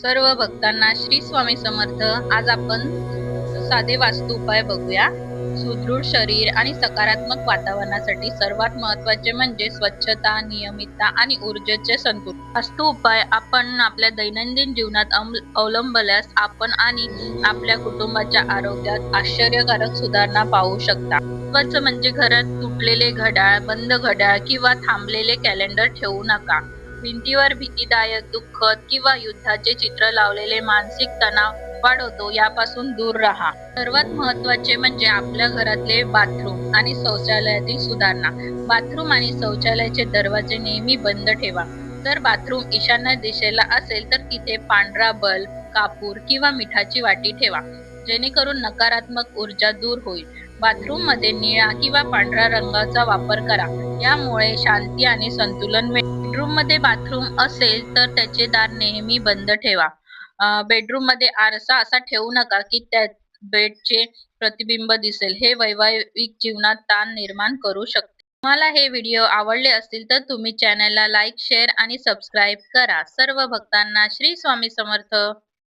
सर्व भक्तांना श्री स्वामी समर्थ। आज आपण साधे वास्तू उपाय बघूया। सुदृढ शरीर आणि सकारात्मक वातावरणासाठी सर्वात महत्त्वाचे म्हणजे स्वच्छता, नियमितता आणि ऊर्जेचे संतुलन। वास्तू उपाय आपण आपल्या दैनंदिन जीवनात अवलंबल्यास आपण आणि आपल्या कुटुंबाच्या आरोग्यात आश्चर्यकारक सुधारणा पाहू शकता। महत्त्वाचं म्हणजे घरात तुटलेले घड्याळ, बंद घड्याळ किंवा थांबलेले कॅलेंडर ठेवू नका। भिंतीवर भीतीदायक, दुःखद किंवा युद्धाचे चित्र लावलेले मानसिक तणाव वाढवतो, यापासून दूर राहा। सर्वात महत्त्वाचे म्हणजे आपल्या घरातले बाथरूम आणि शौचालयातील सुधारणा। बाथरूम आणि शौचालयाचे दरवाजे नेहमी बंद ठेवा। जर बाथरूम ईशान्य दिशेला असेल तर तिथे पांढरा बल्ब, कापूर किंवा मिठाची वाटी ठेवा, जेणेकरून नकारात्मक ऊर्जा दूर होईल। बाथरूम मध्ये निळा किंवा पांढरा रंगाचा वापर करा, यामुळे शांती आणि संतुलन मिळेल। बेडरूम मध्ये बाथरूम असेल तर त्याचे दार नेहमी बंद ठेवा। बेडरूम मध्ये आरसा असा ठेवू नका की त्यात बेडचे प्रतिबिंब दिसेल, हे वैवाहिक जीवनात ताण निर्माण करू शकते। तुम्हाला हे व्हिडिओ आवडले असतील तर तुम्ही चॅनलला लाईक, शेअर आणि सबस्क्राईब करा। सर्व भक्तांना श्री स्वामी समर्थ।